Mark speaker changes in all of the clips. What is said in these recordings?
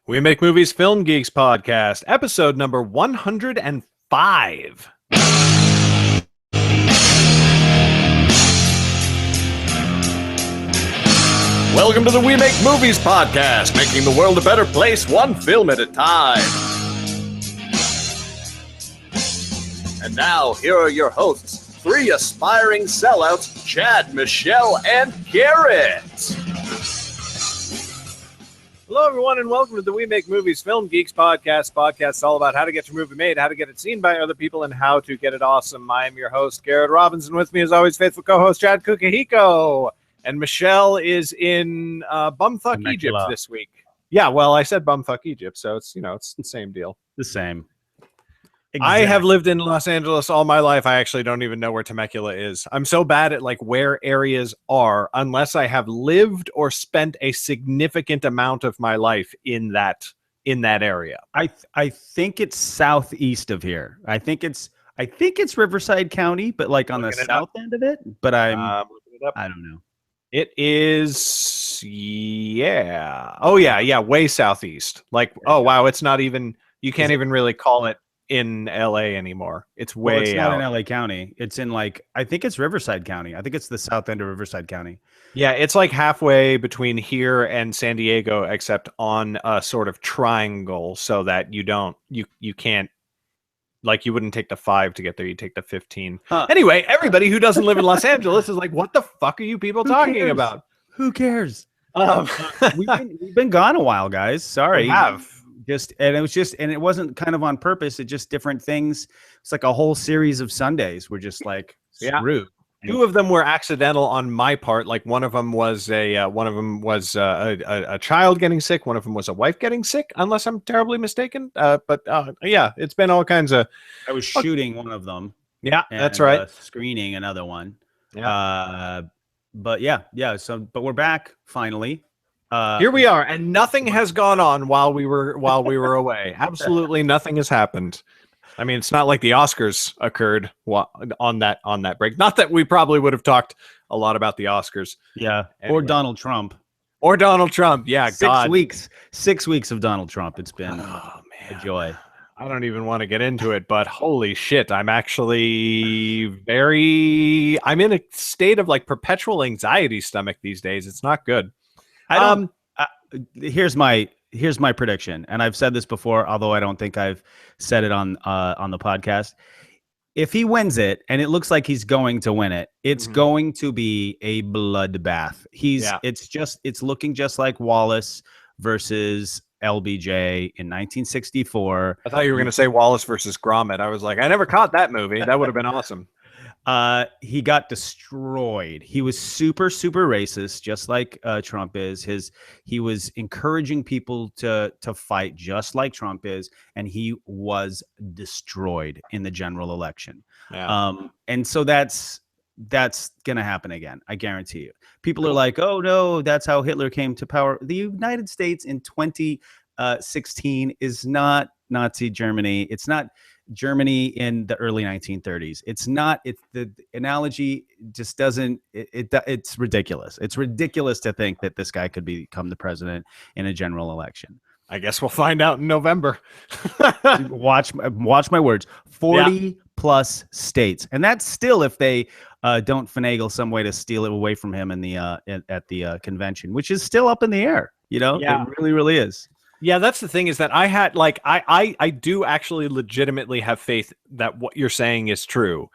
Speaker 1: We Make Movies Film Geeks podcast, episode number 105. Welcome to the We Make Movies podcast, making the world a better place, one film at a time. And now, here are your hosts, three aspiring sellouts, Chad, Michelle, and Garrett. Hello, everyone, and welcome to the We Make Movies Film Geeks podcast. Podcast all about how to get your movie made, how to get it seen by other people, and how to get it awesome. I am your host, Garrett Robinson. With me, as always, faithful co-host Chad Kukahiko. And Michelle is in Bumfuck Egypt this week. Yeah, well, I said Bumfuck Egypt, so it's it's the same deal.
Speaker 2: The same.
Speaker 1: Exactly. I have lived in Los Angeles all my life. I actually don't even know where Temecula is. I'm so bad at where areas are unless I have lived or spent a significant amount of my life in that area.
Speaker 2: I think it's southeast of here. I think it's Riverside County, but on the south end of it. But I don't know.
Speaker 1: It is way southeast. Oh wow, it's not even. You can't even really call it in LA anymore. It's way
Speaker 2: it's
Speaker 1: out.
Speaker 2: Not in LA County. It's in I think it's Riverside County. I think it's the south end of Riverside County.
Speaker 1: Yeah, it's halfway between here and San Diego, except on a sort of triangle, so that you can't, you wouldn't take the 5 to get there, you take the 15. Anyway, everybody who doesn't live in Los Angeles is what the fuck are you people talking about?
Speaker 2: Who cares? We've been gone a while, guys. Sorry.
Speaker 1: We have.
Speaker 2: It wasn't kind of on purpose. It just different things. It's like a whole series of Sundays. We're just screwed.
Speaker 1: Yeah. 2 of them were accidental on my part. One of them was a child getting sick. One of them was a wife getting sick, unless I'm terribly mistaken. Yeah, it's been all kinds of.
Speaker 2: I was shooting one of them.
Speaker 1: Yeah, that's right.
Speaker 2: Screening another one.
Speaker 1: Yeah.
Speaker 2: But we're back finally.
Speaker 1: Here we are, and nothing has gone on while we were away. Absolutely nothing has happened. I mean, it's not like the Oscars occurred on that break. Not that we probably would have talked a lot about the Oscars.
Speaker 2: Yeah,
Speaker 1: anyway.
Speaker 2: Or Donald Trump.
Speaker 1: Yeah,
Speaker 2: 6 weeks. 6 weeks of Donald Trump. It's been a joy.
Speaker 1: I don't even want to get into it, but holy shit, I'm actually I'm in a state of perpetual anxiety stomach these days. It's not good.
Speaker 2: Here's my prediction, and I've said this before, although I don't think I've said it on the podcast. If he wins it, and it looks like he's going to win it, it's going to be a bloodbath. It's looking just like Wallace versus LBJ in 1964.
Speaker 1: I thought you were going to say Wallace versus Gromit. I was like, I never caught that movie. That would have been awesome.
Speaker 2: He got destroyed. He was super, super racist, just like Trump is. He was encouraging people to fight just like Trump is, and he was destroyed in the general election.
Speaker 1: Yeah.
Speaker 2: And so that's going to happen again. I guarantee you. People are like, oh no, that's how Hitler came to power. The United States in 2016 is not Nazi Germany. It's not Germany in the early 1930s. The analogy just doesn't, it's ridiculous. It's ridiculous to think that this guy could become the president in a general election.
Speaker 1: I guess we'll find out in November.
Speaker 2: Watch my words. 40 plus states. And that's still if they don't finagle some way to steal it away from him at the convention, which is still up in the air. It really, really is.
Speaker 1: Yeah, that's the thing, is that I had I do actually legitimately have faith that what you're saying is true.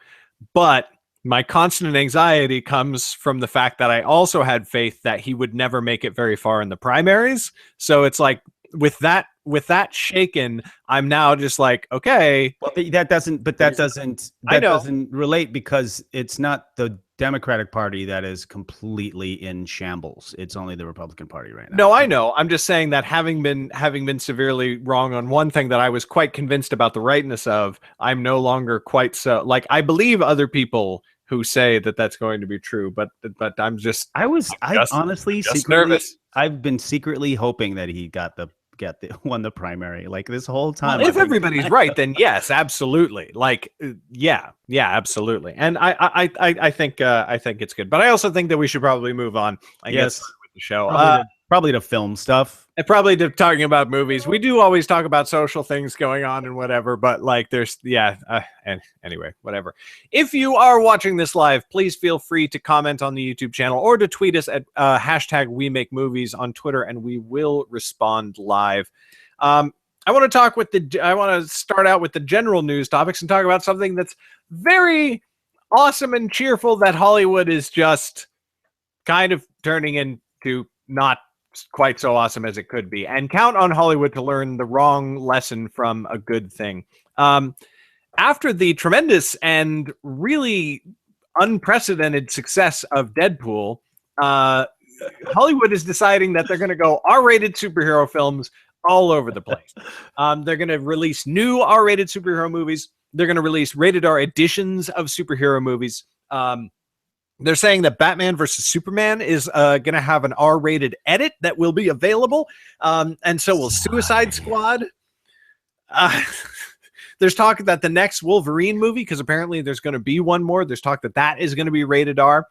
Speaker 1: But my constant anxiety comes from the fact that I also had faith that he would never make it very far in the primaries. So it's with that shaken, I'm now just okay.
Speaker 2: Well, that doesn't relate, because it's not the Democratic Party that is completely in shambles. It's only the Republican Party right now.
Speaker 1: No, I know. I'm just saying that having been severely wrong on one thing that I was quite convinced about the rightness of, I'm no longer quite so. I believe other people who say that that's going to be true, but I'm just.
Speaker 2: I honestly
Speaker 1: nervous.
Speaker 2: I've been secretly hoping that he won the primary this whole time.
Speaker 1: Well, if everybody's right, then yes, absolutely. Yeah, absolutely. And I think it's good, but I also think that we should probably move on. I guess with the show,
Speaker 2: probably to film stuff.
Speaker 1: And probably talking about movies. We do always talk about social things going on and whatever, but like there's, and anyway, whatever. If you are watching this live, please feel free to comment on the YouTube channel or to tweet us at hashtag We Make Movies on Twitter, and we will respond live. I want to start out with the general news topics and talk about something that's very awesome and cheerful that Hollywood is just kind of turning into not quite so awesome as it could be, and count on Hollywood to learn the wrong lesson from a good thing. After the tremendous and really unprecedented success of Deadpool, Hollywood is deciding that they're going to go R-rated superhero films all over the place. They're going to release new R-rated superhero movies. They're going to release rated R editions of superhero movies. They're saying that Batman versus Superman is going to have an R-rated edit that will be available, and so will Suicide Squad. There's talk that the next Wolverine movie, because apparently there's going to be one more, there's talk that that is going to be rated R.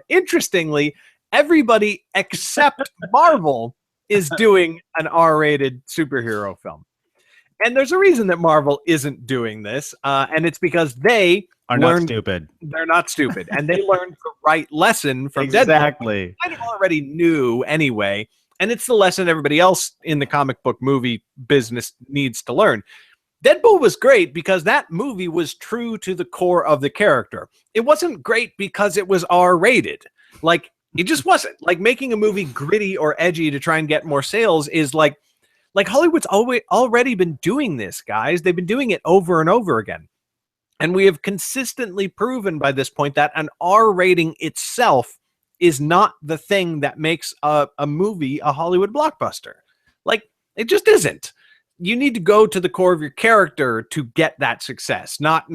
Speaker 1: Interestingly, everybody except Marvel is doing an R-rated superhero film. And there's a reason that Marvel isn't doing this, and it's because they
Speaker 2: are not stupid.
Speaker 1: They're not stupid, and they learned the right lesson from
Speaker 2: exactly.
Speaker 1: Deadpool. Kind of already knew anyway, and it's the lesson everybody else in the comic book movie business needs to learn. Deadpool was great because that movie was true to the core of the character. It wasn't great because it was R-rated. Like, it just wasn't. Like, making a movie gritty or edgy to try and get more sales is like Hollywood's already been doing this, guys. They've been doing it over and over again. And we have consistently proven by this point that an R rating itself is not the thing that makes a movie a Hollywood blockbuster. Like, it just isn't. You need to go to the core of your character to get that success, not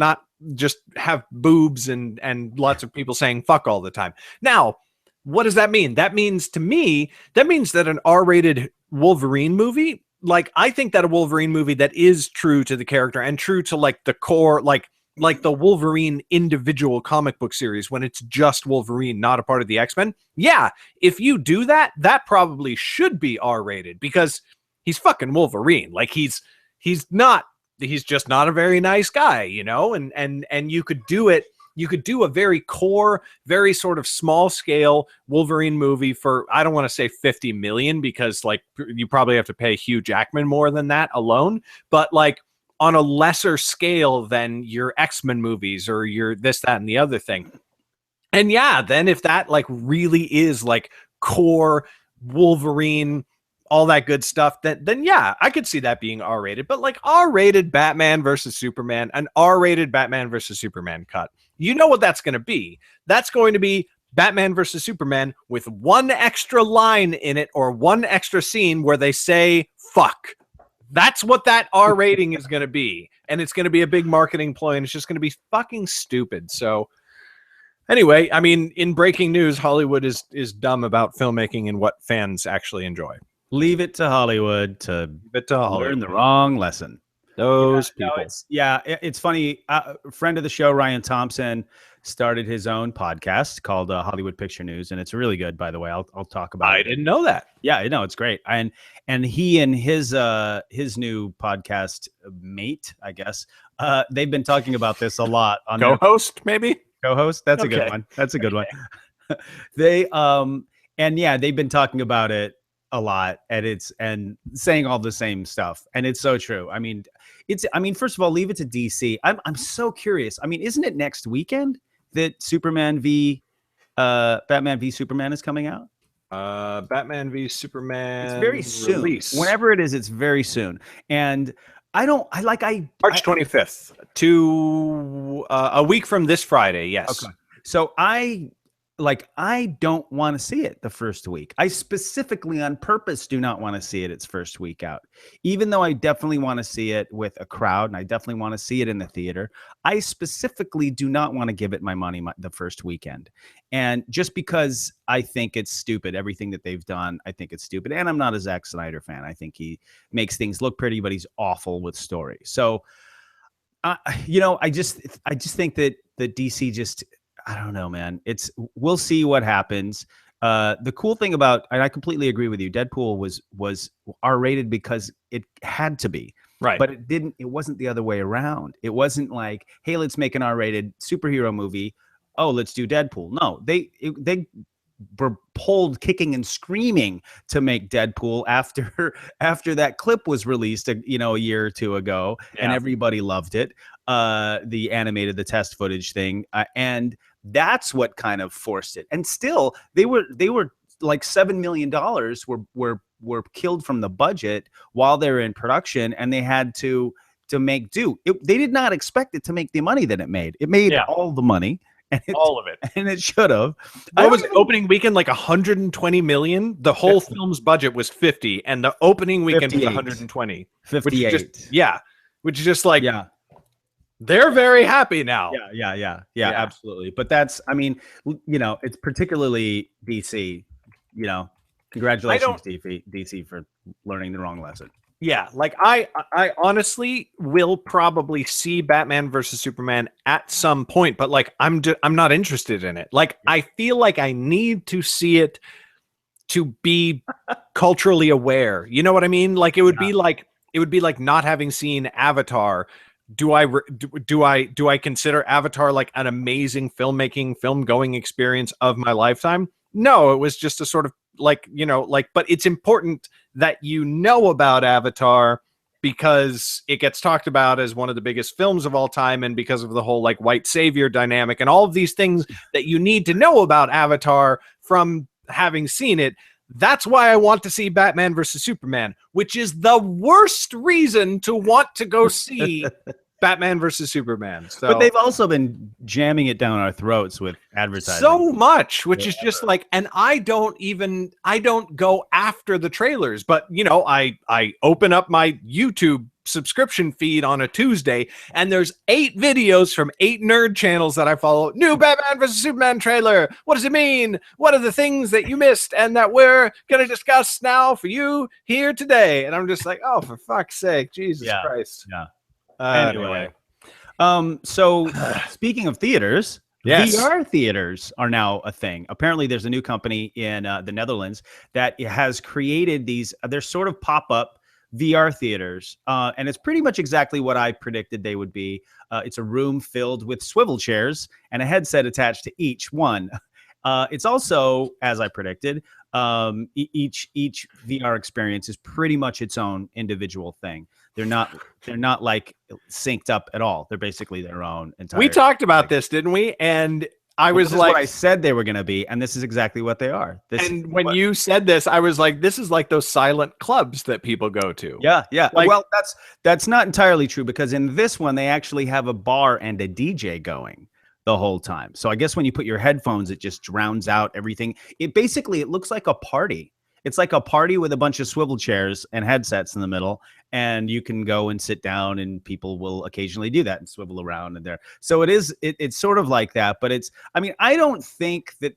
Speaker 1: just have boobs and lots of people saying fuck all the time. Now, what does that mean? That means, to me, that an R-rated Wolverine movie, like, I think that a Wolverine movie that is true to the character and true to like the core, like the Wolverine individual comic book series, when it's just Wolverine, not a part of the X-Men. Yeah, if you do that, that probably should be R-rated because he's fucking Wolverine. Like, he's just not a very nice guy, you know? And you could do it. You could do a very core, very sort of small scale Wolverine movie for, I don't want to say 50 million because like you probably have to pay Hugh Jackman more than that alone, but like on a lesser scale than your X-Men movies or your this, that, and the other thing. And yeah, then if that like really is like core Wolverine, all that good stuff, then yeah, I could see that being R-rated. But like R-rated Batman versus Superman, an R-rated Batman versus Superman cut, you know what that's going to be. That's going to be Batman versus Superman with one extra line in it or one extra scene where they say fuck. That's what that R rating is going to be. And it's going to be a big marketing ploy, and it's just going to be fucking stupid. So anyway, I mean, in breaking news, Hollywood is dumb about filmmaking and what fans actually enjoy.
Speaker 2: Leave it to Hollywood to learn the wrong lesson.
Speaker 1: Those people.
Speaker 2: It's funny. A friend of the show, Ryan Thompson, started his own podcast called Hollywood Picture News, and it's really good, by the way. I'll talk about it.
Speaker 1: I didn't know that.
Speaker 2: Yeah, I know, it's great. And he and his new podcast mate, I guess, they've been talking about this a lot on
Speaker 1: co-host, maybe?
Speaker 2: Co-host. That's okay. A good one. That's a good one. They've been talking about it a lot, and saying all the same stuff, and it's so true. I mean, first of all, leave it to DC. I'm so curious. I mean, isn't it next weekend that Batman v Superman is coming out?
Speaker 1: Batman v Superman.
Speaker 2: It's very soon.
Speaker 1: Release.
Speaker 2: Whenever it is, it's very soon. And March
Speaker 1: 25th to a week from this Friday. Yes.
Speaker 2: Okay. So I don't want to see it the first week. I specifically on purpose do not want to see it its first week out. Even though I definitely want to see it with a crowd and I definitely want to see it in the theater, I specifically do not want to give it my money the first weekend. And just because I think it's stupid, everything that they've done, I think it's stupid. And I'm not a Zack Snyder fan. I think he makes things look pretty, but he's awful with story. So, I just think that the DC just, I don't know, man. We'll see what happens. The cool thing about, and I completely agree with you, Deadpool was R-rated because it had to be.
Speaker 1: Right.
Speaker 2: But it wasn't the other way around. It wasn't like, hey, let's make an R-rated superhero movie. Oh, let's do Deadpool. No, they were pulled kicking and screaming to make Deadpool after that clip was released a year or two ago, and everybody loved it. The test footage thing, and that's what kind of forced it. And still, they were like $7 million were killed from the budget while they were in production, and they had to make do. They did not expect it to make the money that it made. It made all the money.
Speaker 1: All of it.
Speaker 2: And it should have.
Speaker 1: What was opening weekend, like 120 million? The whole film's budget was 50, and the opening weekend was 120.
Speaker 2: 58.
Speaker 1: Which is just like, they're very happy now.
Speaker 2: Yeah, absolutely. But that's, I mean, it's particularly DC, congratulations, DC, for learning the wrong lesson.
Speaker 1: Yeah, like I honestly will probably see Batman versus Superman at some point, but like I'm not interested in it. Like I feel like I need to see it to be culturally aware. You know what I mean? Like it would be like not having seen Avatar. Do I consider Avatar like an amazing film going experience of my lifetime? No, it was just a sort of like, but it's important that you know about Avatar because it gets talked about as one of the biggest films of all time, and because of the whole like white savior dynamic and all of these things that you need to know about Avatar from having seen it. That's why I want to see Batman versus Superman, which is the worst reason to want to go see Batman versus Superman. So,
Speaker 2: but they've also been jamming it down our throats with advertising
Speaker 1: so much, which is just like, and I don't go after the trailers, but I open up my YouTube subscription feed on a Tuesday, and there's 8 videos from 8 nerd channels that I follow. New Batman versus Superman trailer. What does it mean? What are the things that you missed and that we're going to discuss now for you here today? And I'm just like, oh, for fuck's sake, Jesus Christ.
Speaker 2: Yeah. Anyway, so speaking of theaters, VR theaters are now a thing. Apparently, there's a new company in the Netherlands that has created these. They're sort of pop-up VR theaters, and it's pretty much exactly what I predicted they would be. It's a room filled with swivel chairs and a headset attached to each one. It's also, as I predicted, each VR experience is pretty much its own individual thing. They're not like synced up at all. They're basically their own entire.
Speaker 1: We talked about this, didn't we? And I was like,
Speaker 2: what I said they were going to be, and this is exactly what they are.
Speaker 1: And when you said this, I was like, this is like those silent clubs that people go to.
Speaker 2: Yeah.
Speaker 1: Like,
Speaker 2: well, that's not entirely true, because in this one they actually have a bar and a DJ going the whole time. So I guess when you put your headphones, it just drowns out everything. It looks like a party. It's like a party with a bunch of swivel chairs and headsets in the middle, and you can go and sit down, and people will occasionally do that and swivel around in there. So it's sort of like that, but I don't think that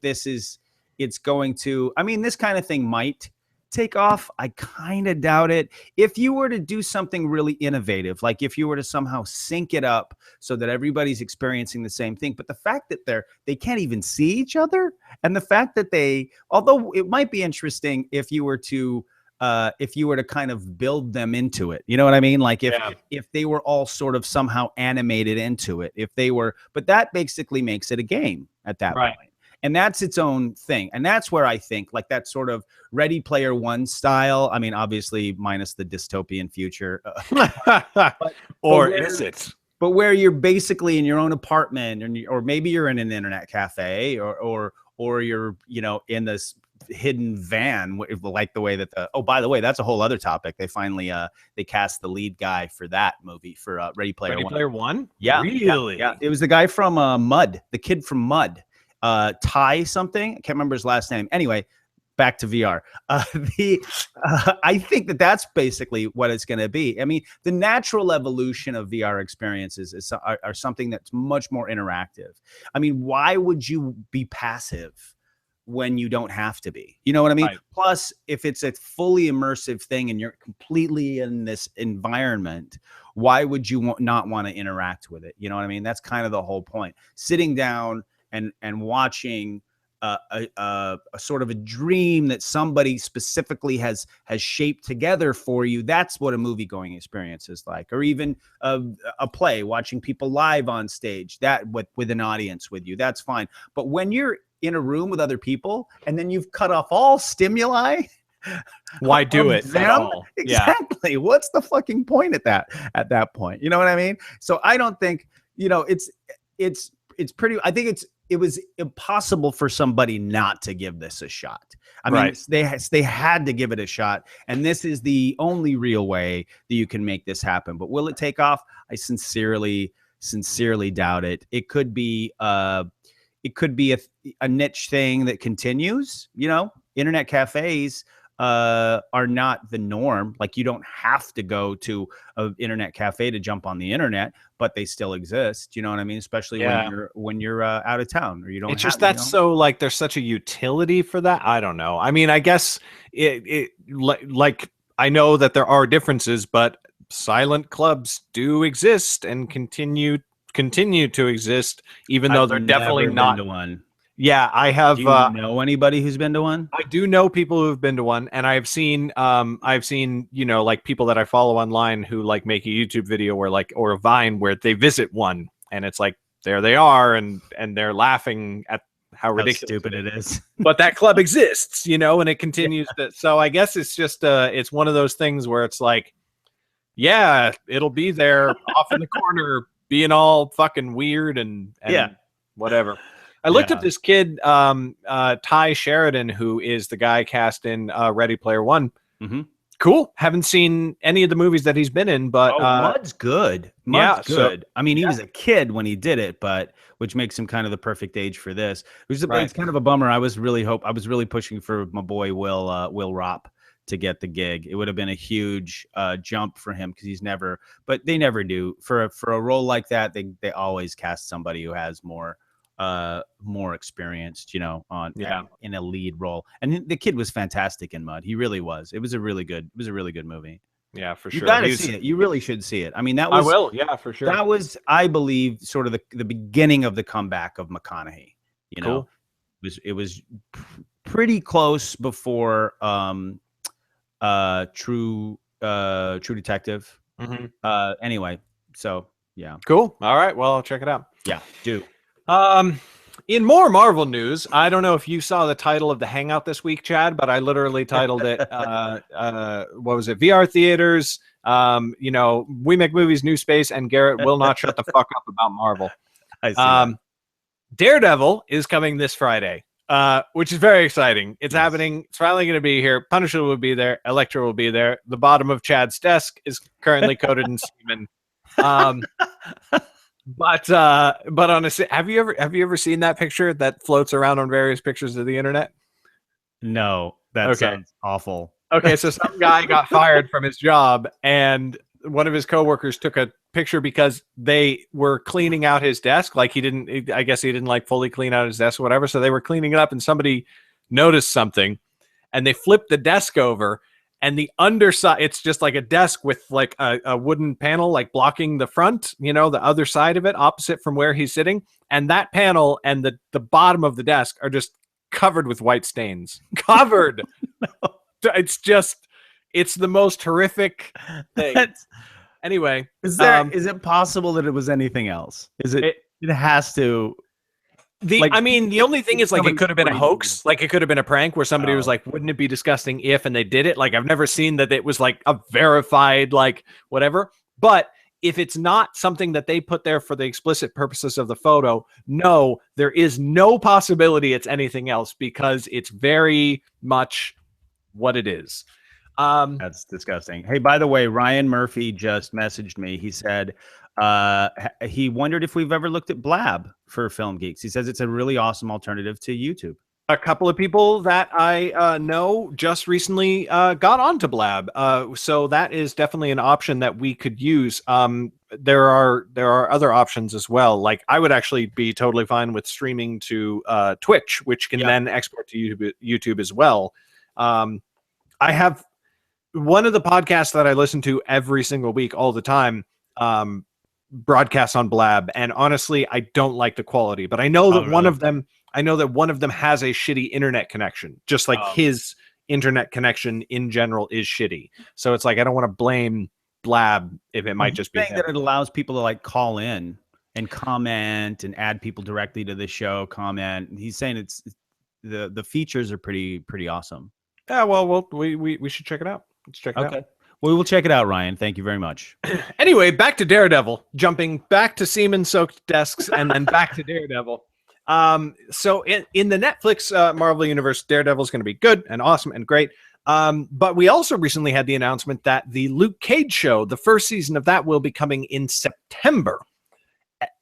Speaker 2: it's going to, this kind of thing might take off. I kind of doubt it. If you were to do something really innovative, like if you were to somehow sync it up so that everybody's experiencing the same thing, but the fact that they can't even see each other, and the fact that although it might be interesting if you were to kind of build them into it, you know what I mean? Like if they were all sort of somehow animated into it, but that basically makes it a game at that point. And that's its own thing. And that's where I think like that sort of Ready Player One style, obviously minus the dystopian future.
Speaker 1: Is it?
Speaker 2: But where you're basically in your own apartment, or maybe you're in an internet cafe, or you're, in this hidden van, like the way that by the way, that's a whole other topic. They finally they cast the lead guy for that movie for Ready Player
Speaker 1: One.
Speaker 2: Yeah.
Speaker 1: Really?
Speaker 2: Yeah. It was the guy from Mud, the kid from Mud. Ty something, I can't remember his last name. Anyway, back to VR. I think that's basically what it's going to be. The natural evolution of VR experiences are something that's much more interactive. Why would you be passive when you don't have to be? You know what I mean? Right. Plus, if it's a fully immersive thing and you're completely in this environment, why would you not want to interact with it? You know what I mean? That's kind of the whole point. Sitting down and watching a sort of a dream that somebody specifically has shaped together for you. That's what a movie going experience is like, or even a play, watching people live on stage, that with an audience with you, that's fine. But when you're in a room with other people and then you've cut off all stimuli,
Speaker 1: why do it at all?
Speaker 2: Exactly. Yeah. What's the fucking point at that point? You know what I mean? So I don't think, it's pretty, I think it was impossible for somebody not to give this a shot. I mean, they had to give it a shot, and this is the only real way that you can make this happen. But will it take off? I sincerely doubt it. It could be a niche thing that continues. Internet cafes are not the norm. Like, you don't have to go to an internet cafe to jump on the internet, but they still exist. You know what I mean? Especially when you're out of town, or you don't.
Speaker 1: It's just so like there's such a utility for that. I don't know. I mean, I guess like I know that there are differences, but silent clubs do exist and continue to exist, even though they're definitely not
Speaker 2: one.
Speaker 1: Yeah, I have.
Speaker 2: Do you know anybody who's been to one?
Speaker 1: I do know people who have been to one, and I've seen like people that I follow online who like make a YouTube video or a Vine where they visit one, and it's like there they are, and they're laughing at how ridiculous
Speaker 2: stupid it is.
Speaker 1: But that club exists, and it continues to. So I guess it's just it's one of those things where it's like, yeah, it'll be there off in the corner, being all fucking weird and whatever. I looked at this kid, Ty Sheridan, who is the guy cast in Ready Player One.
Speaker 2: Mm-hmm.
Speaker 1: Cool. Haven't seen any of the movies that he's been in, but
Speaker 2: Mud's good. Mud's good. So, I mean, he was a kid when he did it, but which makes him kind of the perfect age for this. It's kind of a bummer. I was really pushing for my boy Will Ropp to get the gig. It would have been a huge jump for him because but they never do for a role like that. They always cast somebody who has more experienced, in a lead role. And the kid was fantastic in Mud. He really was. It was a really good movie.
Speaker 1: Yeah, for sure.
Speaker 2: You gotta see it. You really should see it. I mean,
Speaker 1: I will. Yeah, for sure.
Speaker 2: That was, I believe, sort of the beginning of the comeback of McConaughey.
Speaker 1: Cool.
Speaker 2: It was pretty close before True Detective.
Speaker 1: Mm-hmm.
Speaker 2: Anyway, so yeah.
Speaker 1: Cool. All right. Well, I'll check it out.
Speaker 2: Yeah, do.
Speaker 1: In more Marvel news, I don't know if you saw the title of the Hangout this week, Chad, but I literally titled it, what was it? VR theaters, we make movies, new space, and Garrett will not shut the fuck up about Marvel.
Speaker 2: I see that.
Speaker 1: Daredevil is coming this Friday, which is very exciting. It's happening. It's finally going to be here. Punisher will be there. Elektra will be there. The bottom of Chad's desk is currently coated in semen. But honestly, have you ever seen that picture that floats around on various pictures of the internet?
Speaker 2: No, that sounds awful.
Speaker 1: Okay, so some guy got fired from his job, and one of his coworkers took a picture because they were cleaning out his desk. Like I guess he didn't like fully clean out his desk or whatever. So they were cleaning it up, and somebody noticed something, and they flipped the desk over. And the underside, it's just like a desk with like a wooden panel, like blocking the front, the other side of it, opposite from where he's sitting. And that panel and the bottom of the desk are just covered with white stains. Covered. No. It's the most horrific thing. Anyway.
Speaker 2: Is it possible that it was anything else? It has to.
Speaker 1: The only thing is, like, it could have been a hoax. Like, it could have been a prank where somebody was like, wouldn't it be disgusting if, and they did it. Like, I've never seen that it was like a verified, like, whatever. But if it's not something that they put there for the explicit purposes of the photo, no, there is no possibility it's anything else, because it's very much what it is.
Speaker 2: That's disgusting. Hey, by the way, Ryan Murphy just messaged me. He said he wondered if we've ever looked at Blab for Film Geeks. He says it's a really awesome alternative to YouTube.
Speaker 1: A couple of people that I know just recently got onto Blab, so that is definitely an option that we could use. There are other options as well. Like, I would actually be totally fine with streaming to Twitch, which can then export to YouTube as well. I have one of the podcasts that I listen to every single week, all the time, broadcasts on Blab, and honestly, I don't like the quality, but I know that one of them I know that one of them has a shitty internet connection, just like his internet connection in general is shitty. So it's like I don't want to blame Blab if it might just be
Speaker 2: saying that it allows people to like call in and comment and add people directly to the show. Comment. He's saying it's the features are pretty awesome.
Speaker 1: Yeah, well, we should check it out. Let's check it out.
Speaker 2: Okay. Well, we will check it out, Ryan. Thank you very much.
Speaker 1: Anyway, back to Daredevil, jumping back to semen-soaked desks and then back to Daredevil. So in the Netflix Marvel Universe, Daredevil is going to be good and awesome and great. But we also recently had the announcement that the Luke Cage show, the first season of that, will be coming in September.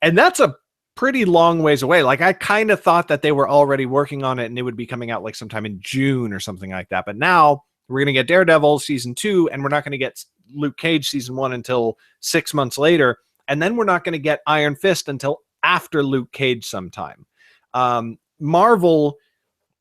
Speaker 1: And that's a pretty long ways away. Like, I kind of thought that they were already working on it and it would be coming out like sometime in June or something like that. But now we're going to get Daredevil season 2, and we're not going to get Luke Cage season 1 until 6 months later. And then we're not going to get Iron Fist until after Luke Cage sometime. Marvel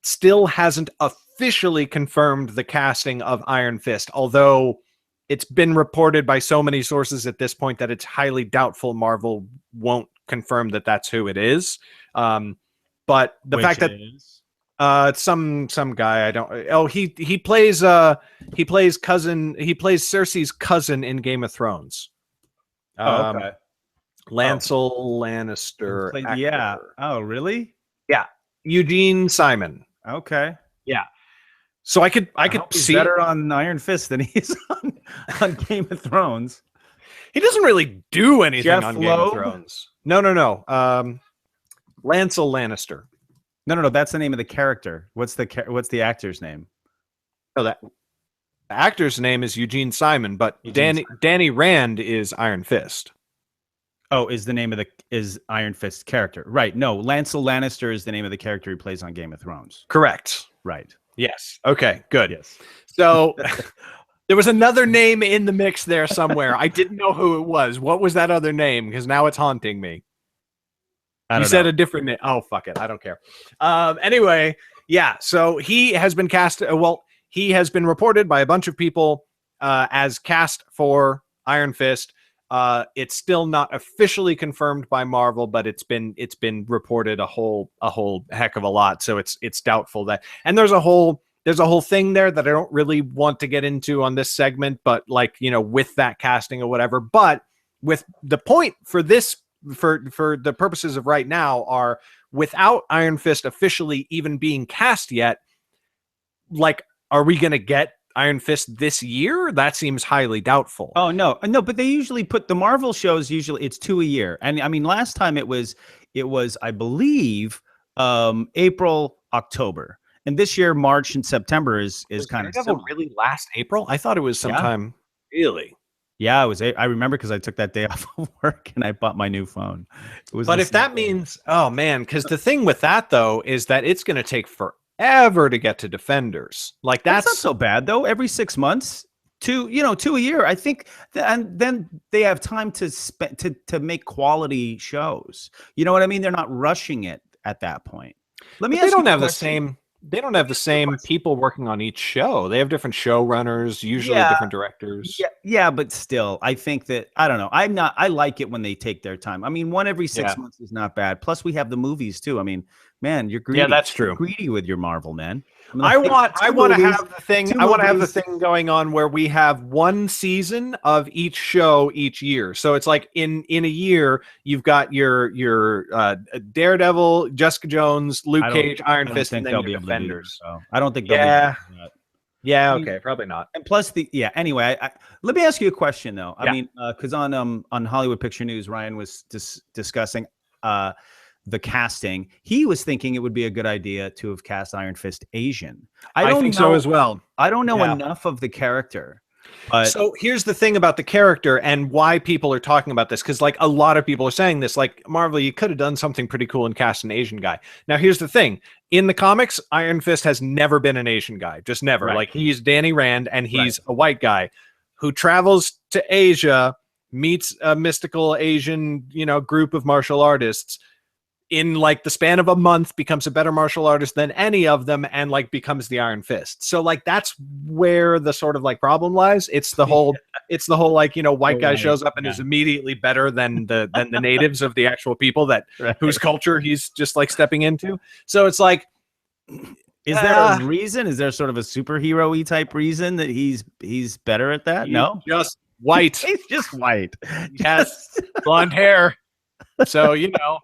Speaker 1: still hasn't officially confirmed the casting of Iron Fist, although it's been reported by so many sources at this point that it's highly doubtful Marvel won't confirm that that's who it is. But the fact that some guy, I don't, he plays Cersei's cousin in Game of Thrones.
Speaker 2: Okay.
Speaker 1: Lancel Lannister.
Speaker 2: Yeah. Oh, really?
Speaker 1: Yeah. Eugene Simon.
Speaker 2: Okay.
Speaker 1: Yeah. So I could see
Speaker 2: better on Iron Fist than he's on Game of Thrones.
Speaker 1: He doesn't really do anything
Speaker 2: Jeff
Speaker 1: on
Speaker 2: Loeb?
Speaker 1: Game of Thrones. No. Lancel Lannister.
Speaker 2: No. That's the name of the character. What's the actor's name?
Speaker 1: No, the actor's name is Eugene Simon, but Danny Rand is Iron Fist.
Speaker 2: Oh, is the name of is Iron Fist's character. Right. No, Lancel Lannister is the name of the character he plays on Game of Thrones.
Speaker 1: Correct.
Speaker 2: Right.
Speaker 1: Yes. Okay, good.
Speaker 2: Yes.
Speaker 1: So there was another name in the mix there somewhere. I didn't know who it was. What was that other name? Because now it's haunting me. You said a different name. Oh, fuck it. I don't care. Anyway, yeah. So he has been cast. He has been reported by a bunch of people as cast for Iron Fist. It's still not officially confirmed by Marvel, but it's been reported a whole heck of a lot. So it's doubtful that, and there's a whole thing there that I don't really want to get into on this segment, but like, with that casting or whatever, but with the point for this, for the purposes of right now, are without Iron Fist officially even being cast yet, like, are we going to get Iron Fist this year? That seems highly doubtful.
Speaker 2: Oh, no, but they usually put the Marvel shows, usually it's 2 a year. And I mean, last time it was, I believe, April, October. And this year, March and September is kind of
Speaker 1: similar. Really last April? I thought it was sometime. Yeah. Really?
Speaker 2: Yeah, it was. I remember because I took that day off of work and I bought my new phone.
Speaker 1: But if that means, oh man, because the thing with that though is that it's going to take forever to get to Defenders. Like that's
Speaker 2: not so bad though. Every 6 months, 2 a year. I think, and then they have time to spend to make quality shows. You know what I mean? They're not rushing it at that point.
Speaker 1: They don't have the same people working on each show. They have different showrunners, usually different directors.
Speaker 2: Yeah, but still, I think that, I don't know. I like it when they take their time. I mean, one every 6 months is not bad. Plus, we have the movies too. I mean, man, you're greedy.
Speaker 1: Yeah, that's true.
Speaker 2: You're greedy with your Marvel, man.
Speaker 1: I want to have the thing going on where we have one season of each show each year. So it's like in a year, you've got your Daredevil, Jessica Jones, Luke Cage, Iron Fist, and then your Defenders.
Speaker 2: I don't think they'll be able to do that.
Speaker 1: Yeah, okay, probably not.
Speaker 2: And plus anyway, let me ask you a question though. I mean, because on Hollywood Picture News, Ryan was discussing the casting. He was thinking it would be a good idea to have cast Iron Fist Asian. I think so
Speaker 1: as well.
Speaker 2: I don't know enough of the character. But
Speaker 1: so here's the thing about the character and why people are talking about this, because like a lot of people are saying this, like, Marvel, you could have done something pretty cool and cast an Asian guy. Now here's the thing. In the comics, Iron Fist has never been an Asian guy. Just never. Right. Like, he's Danny Rand and he's a white guy who travels to Asia, meets a mystical Asian, group of martial artists. in like the span of a month becomes a better martial artist than any of them and like becomes the Iron Fist. So like that's where the sort of like problem lies. It's the whole like, you know, white guy shows up and is immediately better than the natives of the actual people that whose culture he's just like stepping into. So it's like,
Speaker 2: is there a reason? Is there sort of a superhero-y type reason that he's better at that? No,
Speaker 1: just white.
Speaker 2: He's just white.
Speaker 1: He has blonde hair. So, you know,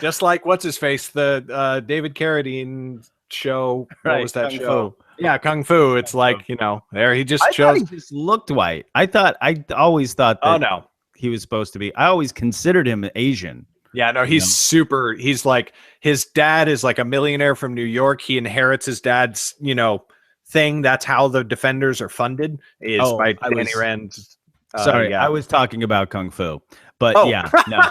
Speaker 1: just like what's his face, the David Carradine show. What was that show? Fu. Yeah, Kung Fu. It's like, you know, there he just shows.
Speaker 2: He just looked white. I always thought that he was supposed to be. I always considered him Asian.
Speaker 1: Yeah, no, he's super. He's like, his dad is like a millionaire from New York. He inherits his dad's, you know, thing. That's how the Defenders are funded, is by Danny Rand.
Speaker 2: Sorry, I was talking about Kung Fu. But no.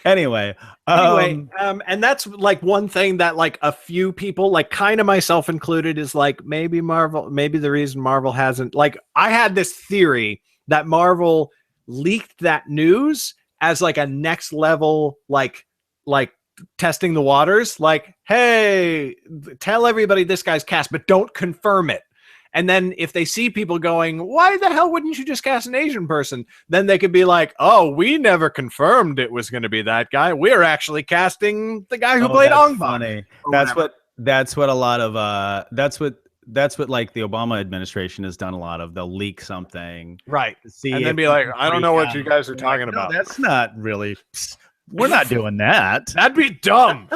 Speaker 2: Anyway,
Speaker 1: and that's like one thing that like a few people, like kind of myself included, is like maybe the reason Marvel hasn't, like, I had this theory that Marvel leaked that news as like a next level, like testing the waters, like, hey, tell everybody this guy's cast, but don't confirm it. And then if they see people going, why the hell wouldn't you just cast an Asian person? Then they could be like, oh, we never confirmed it was going to be that guy. We're actually casting the guy who played Ong Bak.
Speaker 2: That's what a lot of that's what like the Obama administration has done a lot of. They'll leak something.
Speaker 1: Right. And then be like, I don't know what you guys are talking about.
Speaker 2: That's not really, we're not doing that.
Speaker 1: That'd be dumb.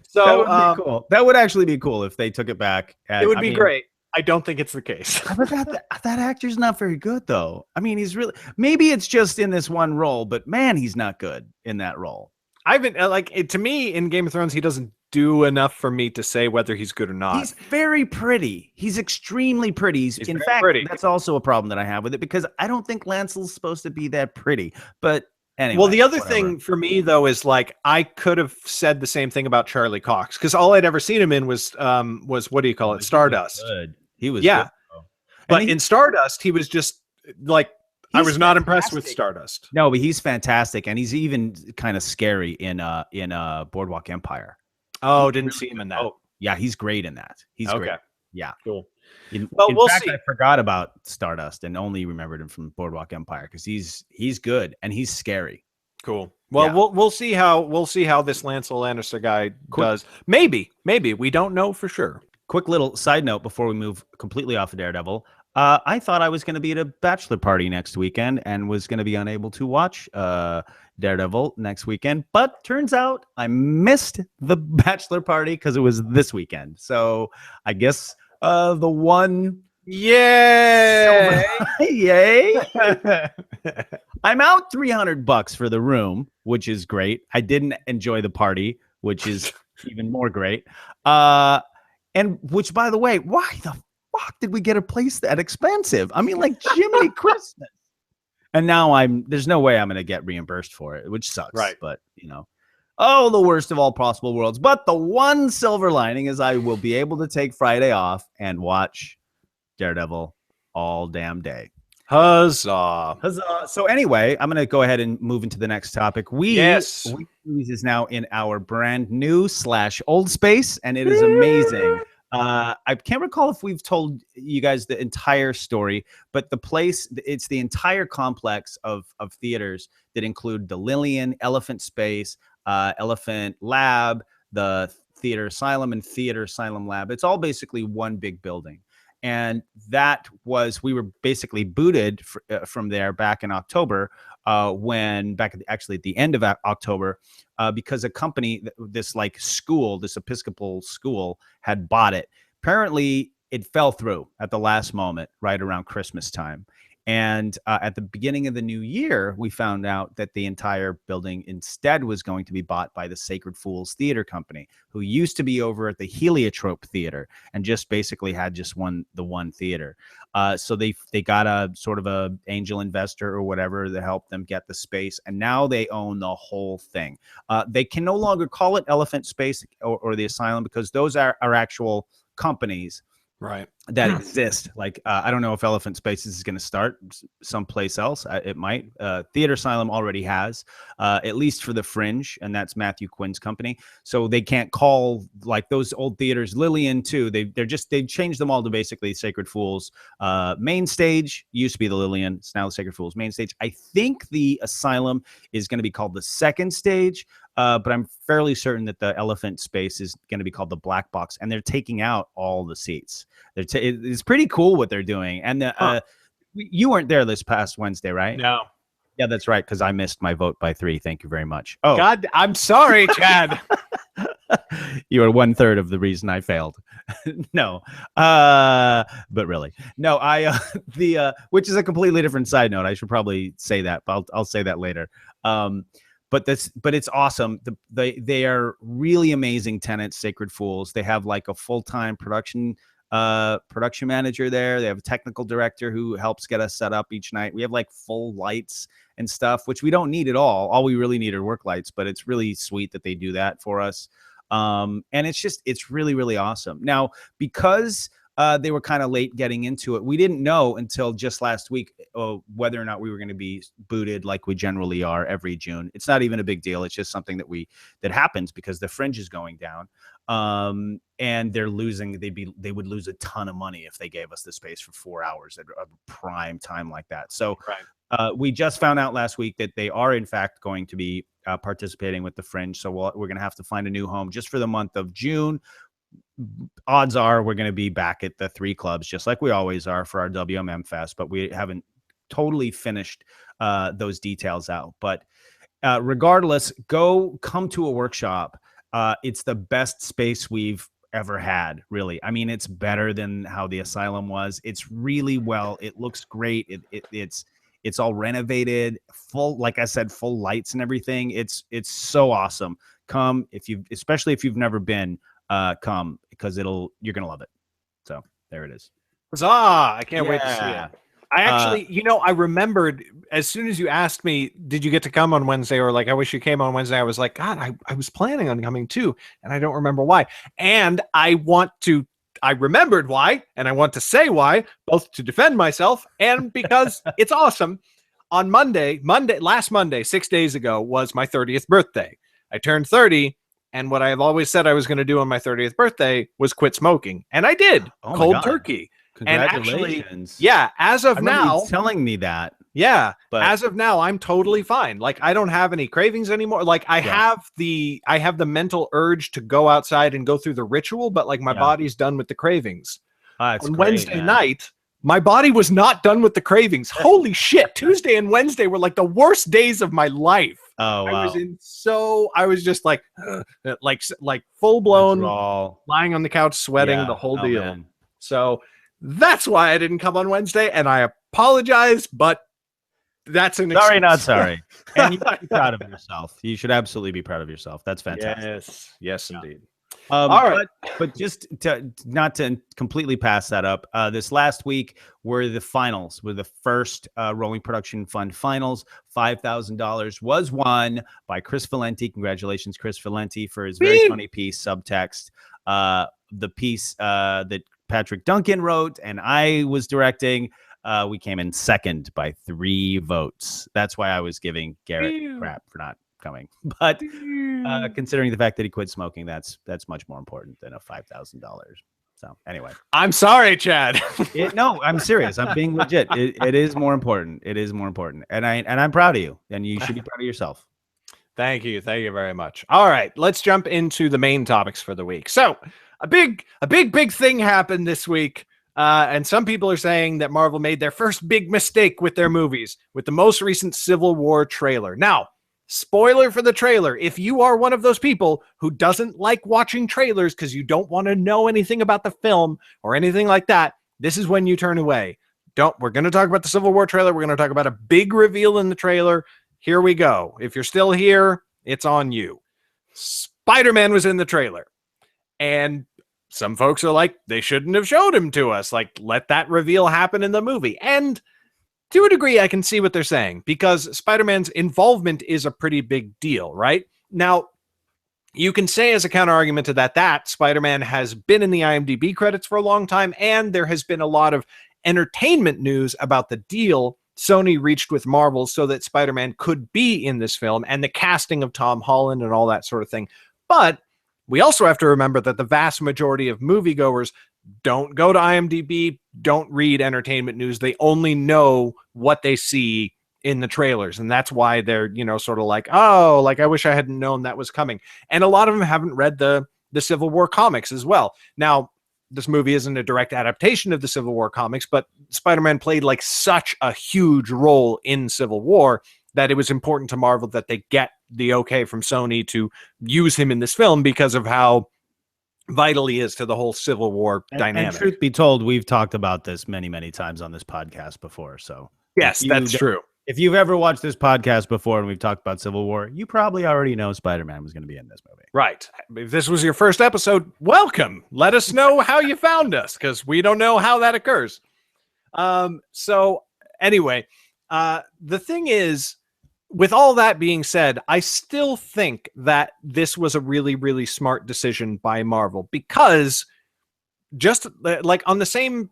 Speaker 1: So
Speaker 2: that would be cool. That would actually be cool if they took it back.
Speaker 1: It would be great. I don't think it's the case.
Speaker 2: But that actor's not very good, though. I mean, he's really, maybe it's just in this one role, but man, he's not good in that role.
Speaker 1: To me, in Game of Thrones, he doesn't do enough for me to say whether he's good or not.
Speaker 2: He's very pretty. He's extremely pretty. In fact, that's also a problem that I have with it, because I don't think Lancel's supposed to be that pretty. But anyway,
Speaker 1: well, the other thing for me, though, is like I could have said the same thing about Charlie Cox, because all I'd ever seen him in was what do you call it? Stardust.
Speaker 2: He was
Speaker 1: good, but
Speaker 2: in
Speaker 1: Stardust, he was just like, I was not impressed with Stardust.
Speaker 2: No, but he's fantastic, and he's even kind of scary in Boardwalk Empire.
Speaker 1: Oh, didn't see him in that.
Speaker 2: Oh, yeah, he's great in that. He's great. Yeah,
Speaker 1: cool.
Speaker 2: In fact, I forgot about Stardust and only remembered him from Boardwalk Empire, because he's good and he's scary.
Speaker 1: Cool. Well, we'll see how this Lancel Lannister guy does. Maybe we don't know for sure.
Speaker 2: Quick little side note before we move completely off of Daredevil. I thought I was going to be at a bachelor party next weekend and was going to be unable to watch Daredevil next weekend, but turns out I missed the bachelor party because it was this weekend. So I guess the one,
Speaker 1: yay,
Speaker 2: I'm out $300 for the room, which is great. I didn't enjoy the party, which is even more great. And which, by the way, why the fuck did we get a place that expensive? I mean, like Jiminy Christmas. And now there's no way I'm going to get reimbursed for it, which sucks.
Speaker 1: Right.
Speaker 2: But, you know, the worst of all possible worlds. But the one silver lining is I will be able to take Friday off and watch Daredevil all damn day.
Speaker 1: Huzzah.
Speaker 2: Huzzah. So anyway, I'm going to go ahead and move into the next topic.
Speaker 1: Yes.
Speaker 2: News is now in our brand new /old space, and it is amazing. I can't recall if we've told you guys the entire story, but the place, it's the entire complex of theaters that include the Lillian, Elephant Space, Elephant Lab, the Theater Asylum, and Theater Asylum Lab. It's all basically one big building. And we were basically booted from there back in October, at the end of October, because a company, this Episcopal school, had bought it. Apparently, it fell through at the last moment, right around Christmas time. And at the beginning of the new year, we found out that the entire building instead was going to be bought by the Sacred Fools Theater Company, who used to be over at the Heliotrope Theater and just basically had the one theater. So they got a sort of a angel investor or whatever to help them get the space, and now they own the whole thing. They can no longer call it Elephant Space or the Asylum, because those are actual companies
Speaker 1: Right.
Speaker 2: that exist. Like, I don't know if Elephant Spaces is going to start someplace else. It might. Theater Asylum already has, at least for the Fringe, and that's Matthew Quinn's company. So they can't call like those old theaters Lillian too. They've changed them all to basically Sacred Fools. Main stage used to be the Lillian. It's now the Sacred Fools main stage. I think the Asylum is going to be called the second stage. But I'm fairly certain that the Elephant Space is going to be called the Black Box, and they're taking out all the seats. It's pretty cool what they're doing. And you weren't there this past Wednesday, right?
Speaker 1: No.
Speaker 2: Yeah, that's right, because I missed my vote by 3. Thank you very much. Oh,
Speaker 1: God, I'm sorry, Chad.
Speaker 2: You are 1/3 of the reason I failed. No, but really, no. Which is a completely different side note. I should probably say that, but I'll say that later. But it's awesome. They are really amazing tenants, Sacred Fools. They have like a full-time production manager there. They have a technical director who helps get us set up each night. We have like full lights and stuff, which we don't need at all. All we really need are work lights, but it's really sweet that they do that for us. And it's really, really awesome. Now, because they were kind of late getting into it, we didn't know until just last week whether or not we were going to be booted like we generally are every June. It's not even a big deal. It's just something that happens because the Fringe is going down. And they're losing. They would lose a ton of money if they gave us the space for 4 hours at a prime time like that. So we just found out last week that they are in fact going to be participating with the Fringe. So we're going to have to find a new home just for the month of June. Odds are we're going to be back at the 3 clubs just like we always are for our WMM Fest, but we haven't totally finished those details out. But regardless, come to a workshop. It's the best space we've ever had, really. I mean, it's better than how the Asylum was. It's really well. It looks great. It's all renovated, full, like I said, full lights and everything. It's so awesome. Come especially if you've never been. Come because you're gonna love it. So there it is.
Speaker 1: Huzzah! I can't wait to see it. I actually, I remembered as soon as you asked me, did you get to come on Wednesday? Or like, I wish you came on Wednesday. I was like, God, I was planning on coming too. And I don't remember why. And I remembered why. And I want to say why, both to defend myself and because it's awesome. On last Monday, 6 days ago, was my 30th birthday. I turned 30. And what I've always said I was going to do on my 30th birthday was quit smoking. And I did. Cold turkey.
Speaker 2: Congratulations.
Speaker 1: And actually, as of now,
Speaker 2: telling me that.
Speaker 1: Yeah. But as of now, I'm totally fine. Like, I don't have any cravings anymore. Like, I have the mental urge to go outside and go through the ritual, but like my body's done with the cravings. On Wednesday night, my body was not done with the cravings. Holy shit. Tuesday and Wednesday were like the worst days of my life.
Speaker 2: Oh, wow.
Speaker 1: I was just like full blown lying on the couch, sweating the whole deal. Man. So that's why I didn't come on Wednesday. And I apologize, but that's an
Speaker 2: sorry, not sorry. And you should be proud of yourself. You should absolutely be proud of yourself. That's fantastic.
Speaker 1: Yes, indeed.
Speaker 2: All right, but just not to completely pass that up, this last week were the finals, were the first Rolling Production Fund finals. $5,000 was won by Chris Valenti. Congratulations, Chris Valenti, for his very funny piece, Subtext. The piece that Patrick Duncan wrote and I was directing. We came in second by 3 votes. That's why I was giving Garrett crap for not coming. But considering the fact that he quit smoking, that's much more important than a $5,000. So anyway,
Speaker 1: I'm sorry, Chad.
Speaker 2: No, I'm serious. I'm being legit. It is more important. It is more important. And I'm proud of you. And you should be proud of yourself.
Speaker 1: Thank you. Thank you very much. All right, let's jump into the main topics for the week. So a big thing happened this week. And some people are saying that Marvel made their first big mistake with their movies with the most recent Civil War trailer. Now, spoiler for the trailer. If you are one of those people who doesn't like watching trailers because you don't want to know anything about the film or anything like that, this is when you turn away. We're going to talk about the Civil War trailer. We're going to talk about a big reveal in the trailer. Here we go. If you're still here, it's on you. Spiderman was in the trailer. And some folks are like, they shouldn't have showed him to us. Like, let that reveal happen in the movie. And to a degree, I can see what they're saying because Spider-Man's involvement is a pretty big deal, right? Now, You can say as a counter argument to that Spider-Man has been in the IMDb credits for a long time, and there has been a lot of entertainment news about the deal Sony reached with Marvel so that Spider-Man could be in this film, and the casting of Tom Holland and all that sort of thing. But we also have to remember that the vast majority of moviegoers don't go to IMDb, don't read entertainment news. They only know what they see in the trailers. And that's why they're, sort of like, oh, like I wish I hadn't known that was coming. And a lot of them haven't read the Civil War comics as well. Now, this movie isn't a direct adaptation of the Civil War comics, but Spider-Man played like such a huge role in Civil War that it was important to Marvel that they get the okay from Sony to use him in this film because of how vital he is to the whole Civil War dynamic.
Speaker 2: And truth be told, we've talked about this many, many times on this podcast before. So
Speaker 1: yes, that's true.
Speaker 2: If you've ever watched this podcast before and we've talked about Civil War, you probably already know Spider-Man was going to be in this movie.
Speaker 1: Right. If this was your first episode, welcome. Let us know how you found us, because we don't know how that occurs. So anyway, the thing is, with all that being said, I still think that this was a really, really smart decision by Marvel, because just like on the same...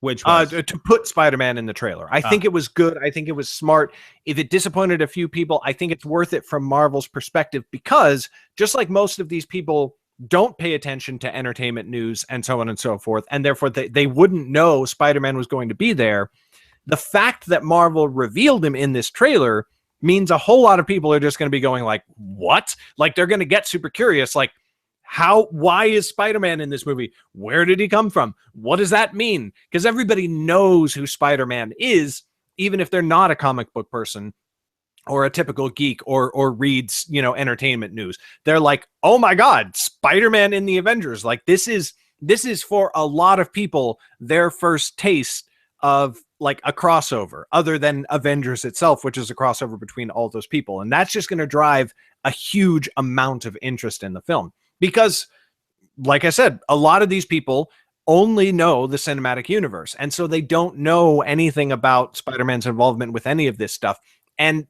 Speaker 2: Which was?
Speaker 1: To put Spider-Man in the trailer. I think it was good. I think it was smart. If it disappointed a few people, I think it's worth it from Marvel's perspective, because just like most of these people don't pay attention to entertainment news and so on and so forth, and therefore they wouldn't know Spider-Man was going to be there, the fact that Marvel revealed him in this trailer means a whole lot of people are just going to be going like, what? Like, they're going to get super curious, like, why is Spider-Man in this movie? Where did he come from? What does that mean? Because everybody knows who Spider-Man is, even if they're not a comic book person or a typical geek or reads, entertainment news. They're like, oh my God, Spider-Man in the Avengers. Like, this is for a lot of people their first taste of like a crossover, other than Avengers itself, which is a crossover between all those people. And that's just going to drive a huge amount of interest in the film. Because, like I said, a lot of these people only know the cinematic universe. And so they don't know anything about Spider-Man's involvement with any of this stuff. And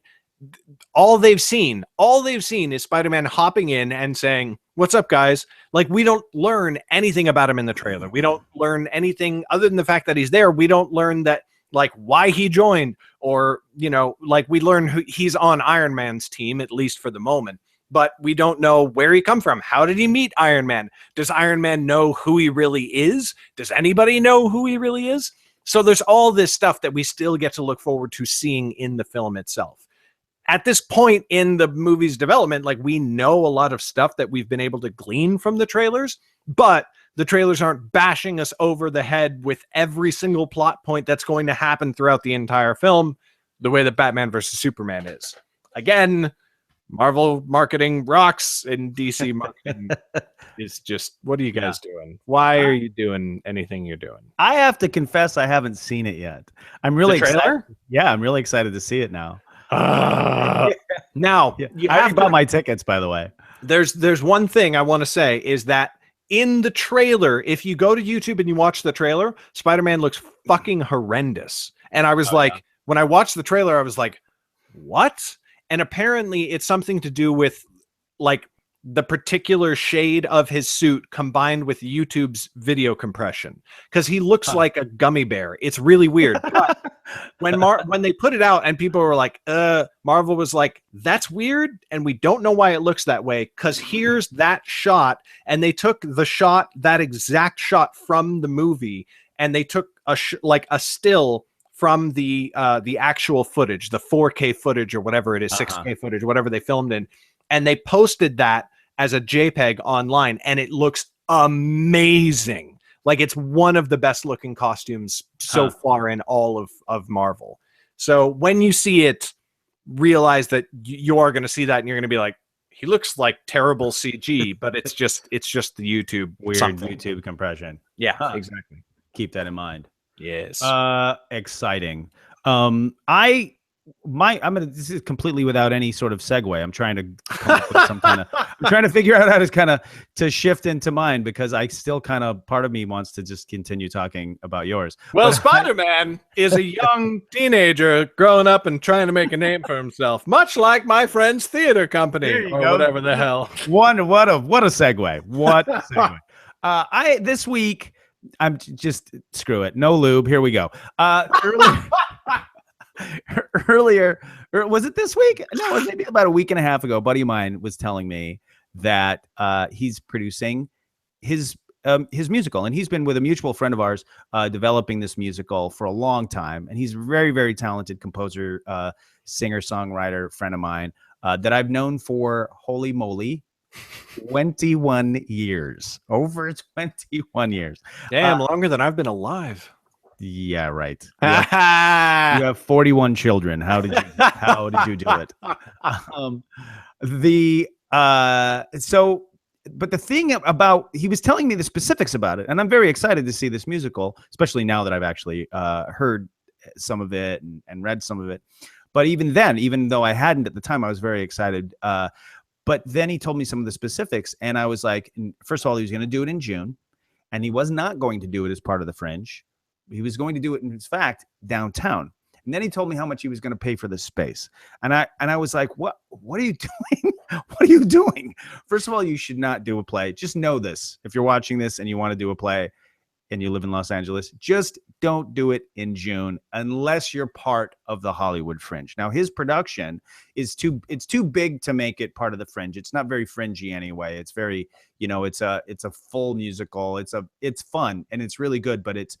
Speaker 1: all they've seen is Spider-Man hopping in and saying, what's up, guys? Like, we don't learn anything about him in the trailer. We don't learn anything other than the fact that he's there. We don't learn that, like, why he joined, or, like, we learn he's on Iron Man's team, at least for the moment. But we don't know where he come from. How did he meet Iron Man? Does Iron Man know who he really is? Does anybody know who he really is? So there's all this stuff that we still get to look forward to seeing in the film itself. At this point in the movie's development, like, we know a lot of stuff that we've been able to glean from the trailers, but the trailers aren't bashing us over the head with every single plot point that's going to happen throughout the entire film, the way that Batman versus Superman is. Again, Marvel marketing rocks, and DC marketing is just, what are you guys doing? Why are you doing anything you're doing?
Speaker 2: I have to confess, I haven't seen it yet. I'm really excited. Yeah, I'm really excited to see it now.
Speaker 1: Now,
Speaker 2: I already bought my tickets, by the way.
Speaker 1: There's one thing I want to say, is that in the trailer, if you go to YouTube and you watch the trailer, Spider-Man looks fucking horrendous. And I was when I watched the trailer, I was like, what? And apparently it's something to do with like the particular shade of his suit combined with YouTube's video compression, because he looks like a gummy bear. It's really weird. But when they put it out and people were like, Marvel was like, that's weird, and we don't know why it looks that way, because here's that shot, and they took that exact shot from the movie, and they took a still from the actual footage, the 4K footage or whatever it is, 6K footage, whatever they filmed in, and they posted that as a JPEG online, and it looks amazing. Like, it's one of the best looking costumes so far in all of Marvel. So when you see it, realize that you are going to see that, and you're going to be like, he looks like terrible CG, but it's just the YouTube
Speaker 2: weird
Speaker 1: something.
Speaker 2: YouTube compression.
Speaker 1: Yeah, exactly.
Speaker 2: Keep that in mind.
Speaker 1: Yes.
Speaker 2: Exciting. I this is completely without any sort of segue. I'm trying to come up with some kind of, I'm trying to figure out how to kind of to shift into mine, because I still kind of, part of me wants to just continue talking about yours.
Speaker 1: Well, Spider-Man is a young teenager growing up and trying to make a name for himself, much like my friend's theater company or
Speaker 2: go.
Speaker 1: whatever the hell.
Speaker 2: What a segue. What a segue. This week, I'm just, screw it. No lube. Here we go. Earlier, or was it this week? No, it was maybe about a week and a half ago. A buddy of mine was telling me that he's producing his musical, and he's been with a mutual friend of ours developing this musical for a long time. And he's a very, very talented composer, singer, songwriter friend of mine that I've known for, holy moly, 21 years. Over 21 years.
Speaker 1: Damn, longer than I've been alive.
Speaker 2: Yeah, right. You have 41 children. How did you do it? But the thing about, he was telling me the specifics about it, and I'm very excited to see this musical, especially now that I've actually heard some of it and read some of it. But even then, even though I hadn't at the time, I was very excited. But then he told me some of the specifics, and I was like, first of all, he was going to do it in June, and he was not going to do it as part of the Fringe. He was going to do it, in fact, downtown. And then he told me how much he was going to pay for this space. And I was like, what are you doing? What are you doing? First of all, you should not do a play. Just know this. If you're watching this and you want to do a play and you live in Los Angeles, just don't do it in June unless you're part of the Hollywood Fringe. Now, his production is too big to make it part of the Fringe. It's not very fringy anyway. It's very, it's a full musical. It's fun and it's really good, but it's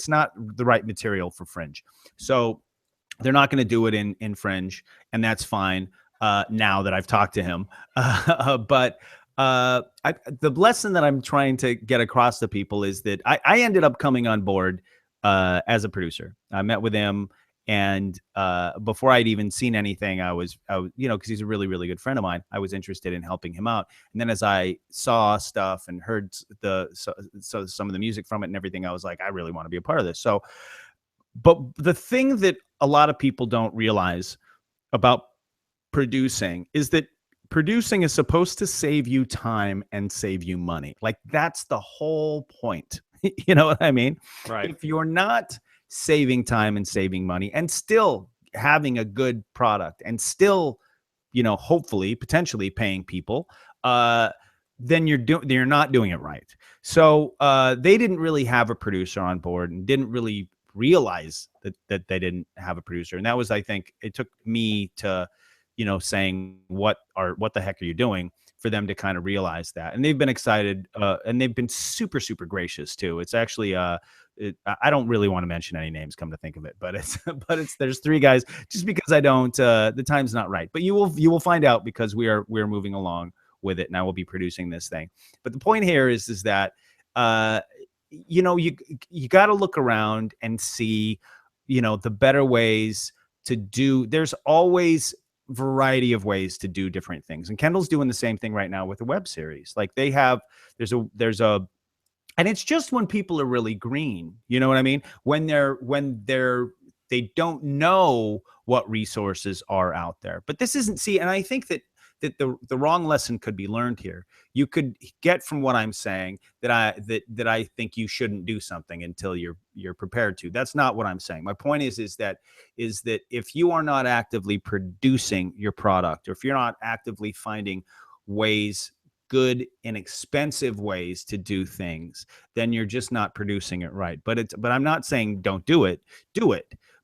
Speaker 2: not the right material for Fringe. So they're not going to do it in Fringe, and that's fine. Now that I've talked to him, but the lesson that I'm trying to get across to people is that I ended up coming on board as a producer. I met with him, and before I'd even seen anything, I was because he's a really, really good friend of mine, I was interested in helping him out. And then as I saw stuff and heard so some of the music from it and everything, I was like, I really want to be a part of this. So, but the thing that a lot of people don't realize about producing is that producing is supposed to save you time and save you money. Like, that's the whole point. You know what I mean?
Speaker 1: Right.
Speaker 2: If you're not saving time and saving money and still having a good product and still, hopefully, potentially paying people, then you're not doing it right. So they didn't really have a producer on board and didn't really realize that they didn't have a producer. And that was, I think, it took me to, saying what the heck are you doing, for them to kind of realize that. And they've been excited, and they've been super, super gracious too. It's actually, I don't really want to mention any names, come to think of it, but there's three guys, just because I don't, the time's not right, but you will find out, because we're moving along with it, and I will be producing this thing. But the point here is that, you got to look around and see, the better ways to do. There's always variety of ways to do different things, and Kendall's doing the same thing right now with a web series. Like, there's a and it's just when people are really green, you know what I mean, when they don't know what resources are out there. But this isn't, and I think that the wrong lesson could be learned here. You could get from what I'm saying that I think you shouldn't do something until you're prepared to. That's not what I'm saying. My point is that if you are not actively producing your product, or if you're not actively finding ways, good, inexpensive ways to do things, then you're just not producing it right. But I'm not saying don't do it,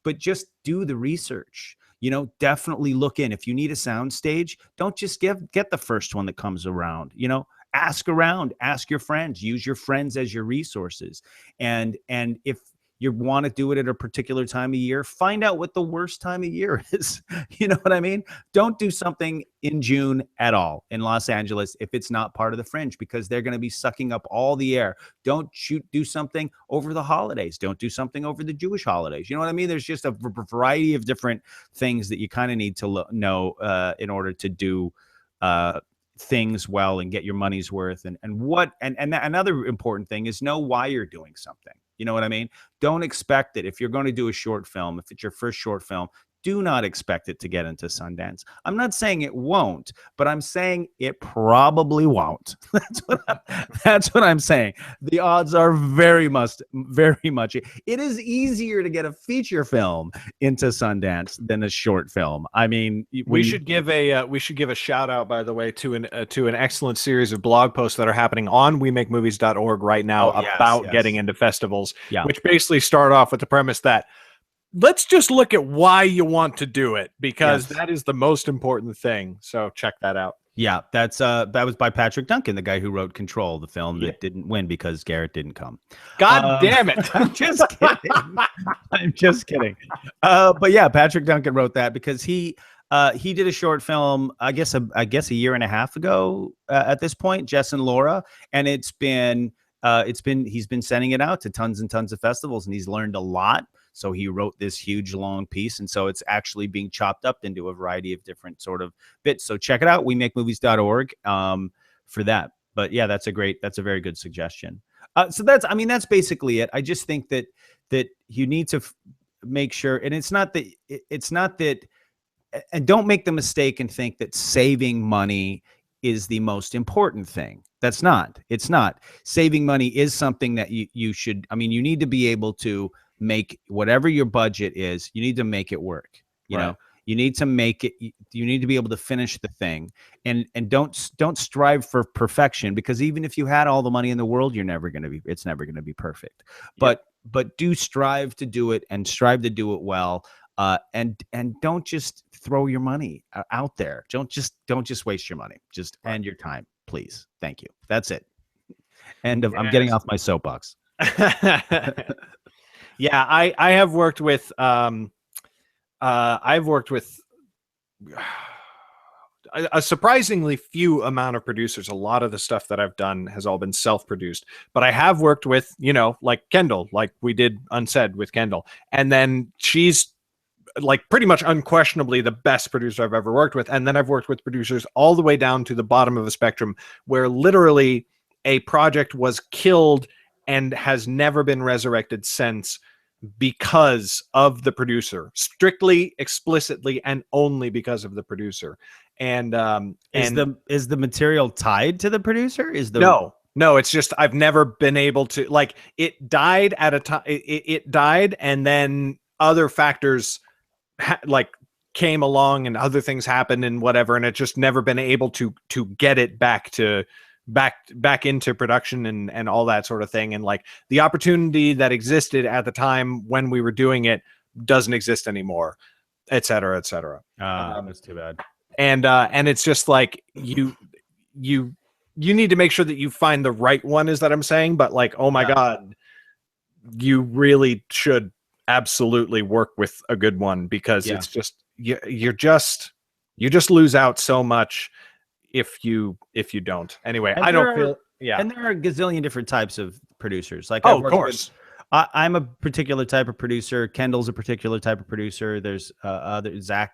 Speaker 2: but just do the research. Definitely look in. If you need a sound stage, don't just get the first one that comes around. Ask around, ask your friends, use your friends as your resources. And if you want to do it at a particular time of year, find out what the worst time of year is. You know what I mean? Don't do something in June at all in Los Angeles if it's not part of the Fringe, because they're going to be sucking up all the air. Don't do something over the holidays. Don't do something over the Jewish holidays. You know what I mean? There's just a variety of different things that you kind of need to know in order to do things well and get your money's worth. And another important thing is know why you're doing something. You know what I mean? Don't expect that if you're going to do a short film, if it's your first short film, do not expect it to get into Sundance. I'm not saying it won't, but I'm saying it probably won't. That's what I'm saying. The odds are very much. It is easier to get a feature film into Sundance than a short film. I mean,
Speaker 1: we should give a shout out, by the way, to an excellent series of blog posts that are happening on WeMakeMovies.org right now about getting into festivals, which basically start off with the premise that let's just look at why you want to do it, because that is the most important thing. So check that out.
Speaker 2: Yeah, that was by Patrick Duncan, the guy who wrote Control, the film that didn't win because Garrett didn't come.
Speaker 1: God damn it.
Speaker 2: I'm just kidding. I'm just kidding. But yeah, Patrick Duncan wrote that because he did a short film, I guess a year and a half ago at this point, Jess and Laura, and he's been sending it out to tons and tons of festivals, and he's learned a lot. So he wrote this huge long piece, and so it's actually being chopped up into a variety of different sort of bits. So check it out, WeMakeMovies.org for that. But yeah, that's a very good suggestion. So that's basically it. I just think that you need to make sure, and it's not that, and don't make the mistake and think that saving money is the most important thing. It's not. Saving money is something that you should, you need to be able to make whatever your budget is, you need to make it work. You know, you need to make it, you need to be able to finish the thing, and don't strive for perfection, because even if you had all the money in the world, it's never going to be perfect. But do strive to do it, and strive to do it well. And don't just throw your money out there. Don't just waste your money. Just and your time, please. Thank you. That's it. I'm getting off my soapbox.
Speaker 1: Yeah, I have worked with a surprisingly few amount of producers. A lot of the stuff that I've done has all been self-produced, but I have worked with, like Kendall, like we did Unsaid with Kendall, and then she's like pretty much unquestionably the best producer I've ever worked with. And then I've worked with producers all the way down to the bottom of the spectrum, where literally a project was killed and has never been resurrected since, because of the producer, strictly, explicitly, and only because of the producer. And
Speaker 2: is the material tied to the producer?
Speaker 1: No, it's just I've never been able to, like, it died at a time. It died, and then other factors came along, and other things happened, and whatever, and it just never been able to get it back into production and all that sort of thing. And like the opportunity that existed at the time when we were doing it doesn't exist anymore, et cetera, et cetera.
Speaker 2: That's too bad.
Speaker 1: And it's just like you need to make sure that you find the right one, is that I'm saying. But like, oh my God, you really should absolutely work with a good one, because it's just, you just lose out so much if you don't. Anyway, and and
Speaker 2: there are a gazillion different types of producers. Like,
Speaker 1: of course,
Speaker 2: I'm a particular type of producer. Kendall's a particular type of producer. There's Zach,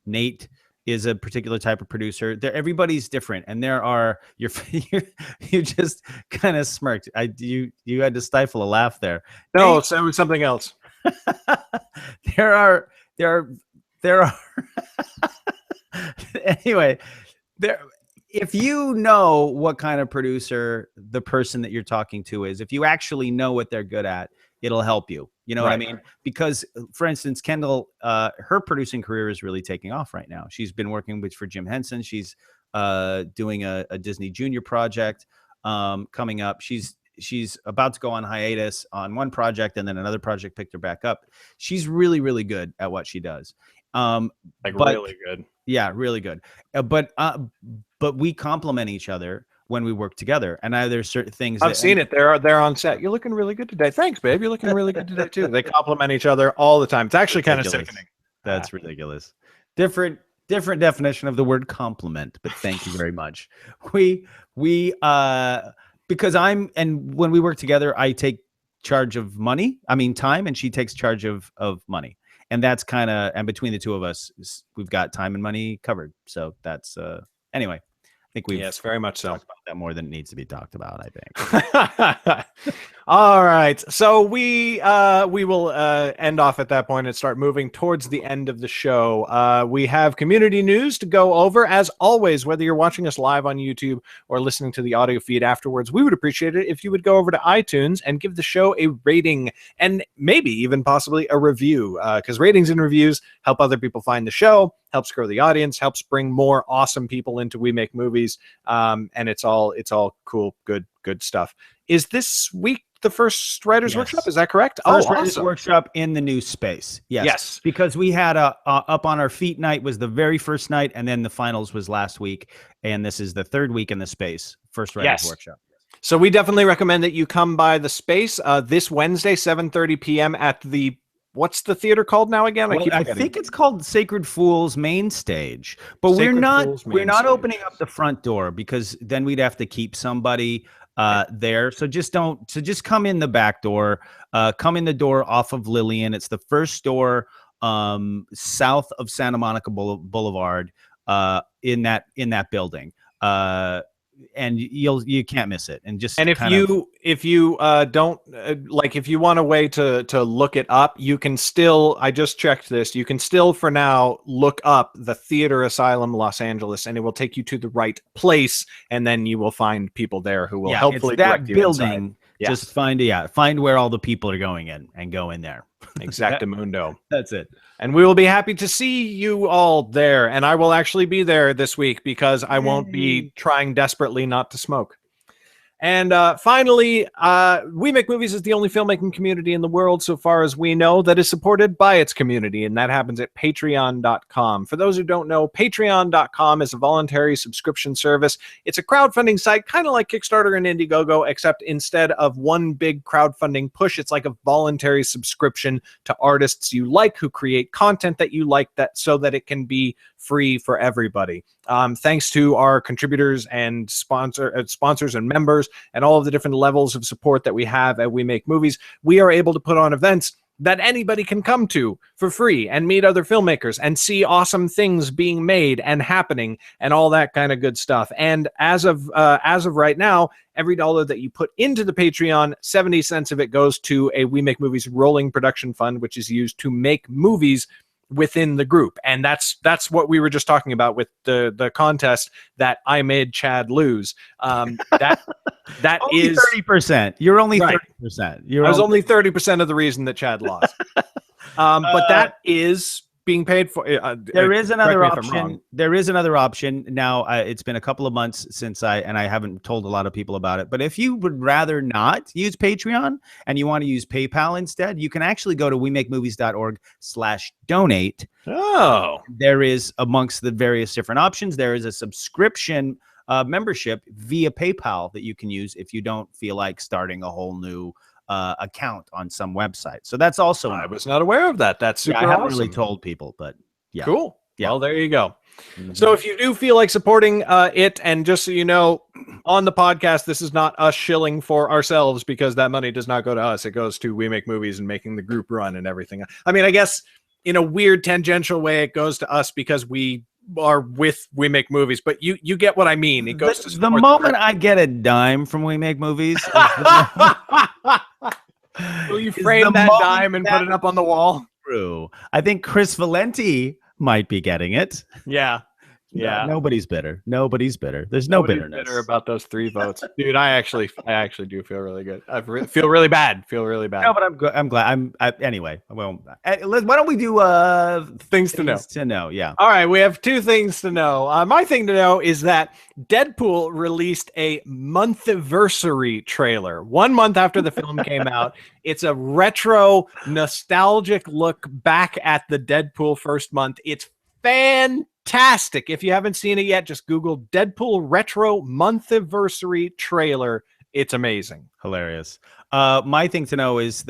Speaker 2: Nate is a particular type of producer. Everybody's different, and there are you just kind of smirked. You had to stifle a laugh there.
Speaker 1: No, it was something else.
Speaker 2: There are anyway. If you know what kind of producer the person that you're talking to is, if you actually know what they're good at, it'll help you. You know what I mean? Because, for instance, Kendall, her producing career is really taking off right now. She's been working for Jim Henson. She's doing a Disney Junior project coming up. She's about to go on hiatus on one project, and then another project picked her back up. She's really, really good at what she does.
Speaker 1: Really good.
Speaker 2: Yeah, really good. But we complement each other when we work together. And there's certain things
Speaker 1: I've seen it. They're on set. You're looking really good today. Thanks, babe. You're looking really good today too. They complement each other all the time. It's actually kind of sickening.
Speaker 2: That's ridiculous. Different definition of the word compliment, but thank you very much. Because when we work together, I take charge of time, and she takes charge of money. And that's and between the two of us, we've got time and money covered. So that's, anyway, I think we've
Speaker 1: yes, very much so.
Speaker 2: talked about that more than it needs to be talked about, I think.
Speaker 1: All right. So we will end off at that point and start moving towards the end of the show. We have community news to go over. As always, whether you're watching us live on YouTube or listening to the audio feed afterwards, we would appreciate it if you would go over to iTunes and give the show a rating and maybe even possibly a review, because ratings and reviews help other people find the show, helps grow the audience, helps bring more awesome people into We Make Movies, and it's all cool, good stuff. Is this week the first Writers Workshop? Is that correct?
Speaker 2: First Writers Workshop in the new space.
Speaker 1: Yes.
Speaker 2: Because we had a Up on Our Feet night was the very first night, and then the finals was last week, and this is the third week in the space. First Writers Workshop.
Speaker 1: So we definitely recommend that you come by the space this Wednesday, 7:30 p.m. at the what's the theater called now again?
Speaker 2: I think it's called Sacred Fools Main Stage, but we're not opening up the front door because then we'd have to keep somebody there. So just come in the back door, come in the door off of Lillian. It's the first door south of Santa Monica Boulevard in that building. And you can't miss it. And if you don't like, if you want a way to look it up, you can still, I just checked this, you can still for now look up the Theater Asylum Los Angeles, and it will take you to the right place, and then you will find people there who will hopefully direct you building.
Speaker 1: Inside.
Speaker 2: Just find where all the people are going in and go in there.
Speaker 1: Exactamundo.
Speaker 2: That's it.
Speaker 1: And we will be happy to see you all there. And I will actually be there this week because I won't be trying desperately not to smoke. And finally, We Make Movies is the only filmmaking community in the world, so far as we know, that is supported by its community, and that happens at patreon.com. For those who don't know, patreon.com is a voluntary subscription service. It's a crowdfunding site, kind of like Kickstarter and Indiegogo, except instead of one big crowdfunding push, it's like a voluntary subscription to artists you like, who create content that you like, that so that it can be free for everybody. Thanks to our contributors and sponsors and members and all of the different levels of support that we have at We Make Movies, we are able to put on events that anybody can come to for free and meet other filmmakers and see awesome things being made and happening and all that kind of good stuff. And as of right now, every dollar that you put into the Patreon, 70 cents of it goes to a We Make Movies rolling production fund, which is used to make movies within the group. And that's what we were just talking about with the contest that I made Chad lose. That
Speaker 2: only
Speaker 1: is
Speaker 2: 30%. You're only 30%.
Speaker 1: I was only 30% of the reason that Chad lost. But that is being paid for.
Speaker 2: There is another option. There is another option. Now, it's been a couple of months since I haven't told a lot of people about it. But if you would rather not use Patreon and you want to use PayPal instead, you can actually go to wemakemovies.org/donate.
Speaker 1: Oh,
Speaker 2: there is, amongst the various different options, there is a subscription membership via PayPal that you can use if you don't feel like starting a whole new account on some website. So that's also
Speaker 1: I was not aware of that. That's super
Speaker 2: I haven't
Speaker 1: awesome.
Speaker 2: really told people, but yeah.
Speaker 1: Cool.
Speaker 2: Yeah.
Speaker 1: Well, there you go. So if you do feel like supporting it, and just so you know, on the podcast, this is not us shilling for ourselves, because that money does not go to us. It goes to We Make Movies and making the group run and everything. I mean, I guess in a weird tangential way, it goes to us because we are with We Make Movies, but you get what I mean. It goes to
Speaker 2: the moment I get a dime from We Make Movies.
Speaker 1: Will you frame that dime and put it up on the wall?
Speaker 2: True. I think Chris Valenti might be getting it.
Speaker 1: Yeah. Yeah.
Speaker 2: No, nobody's bitter. Nobody's bitter. There's nobody's bitterness.
Speaker 1: Bitter about those 3 votes. Dude, I actually do feel really good. Feel really bad.
Speaker 2: No, but I'm good. I'm glad. Anyway. Well, why don't we do
Speaker 1: things to know?
Speaker 2: To know, yeah.
Speaker 1: All right, we have 2 things to know. My thing to know is that Deadpool released a month-versary trailer 1 month after the film came out. It's a retro, nostalgic look back at the Deadpool first month. It's fantastic. If you haven't seen it yet, just Google Deadpool retro month-versary trailer. It's amazing.
Speaker 2: Hilarious. My thing to know is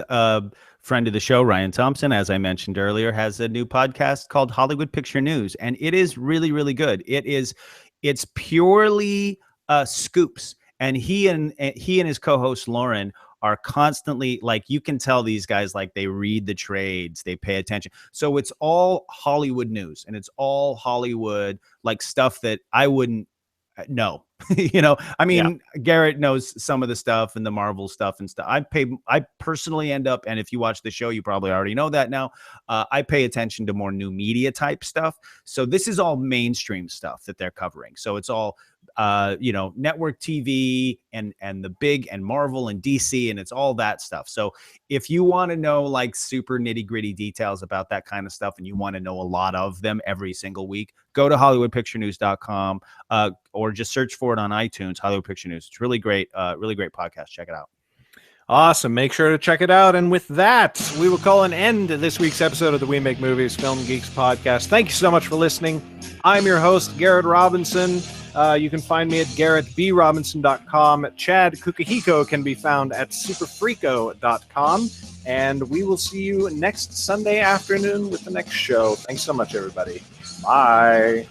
Speaker 2: friend of the show, Ryan Thompson, as I mentioned earlier, has a new podcast called Hollywood Picture News, and it is really, really good. It's purely scoops, and he and his co-host Lauren are constantly, like, you can tell these guys, like, they read the trades, they pay attention. So it's all Hollywood news, and it's all Hollywood, like, stuff that I wouldn't No. I mean, Garrett knows some of the stuff and the Marvel stuff and stuff. I personally end up, and if you watch the show, you probably already know that now. I pay attention to more new media type stuff. So this is all mainstream stuff that they're covering. So it's all network TV and the big and Marvel and DC, and it's all that stuff. So if you want to know like super nitty gritty details about that kind of stuff, and you want to know a lot of them every single week, go to HollywoodPictureNews.com or just search for it on iTunes, Hollywood Picture News. It's really great podcast. Check it out.
Speaker 1: Awesome. Make sure to check it out. And with that, we will call an end to this week's episode of the We Make Movies Film Geeks podcast. Thank you so much for listening. I'm your host, Garrett Robinson. You can find me at GarrettBRobinson.com. Chad Kukahiko can be found at SuperFreako.com. And we will see you next Sunday afternoon with the next show. Thanks so much, everybody. Bye.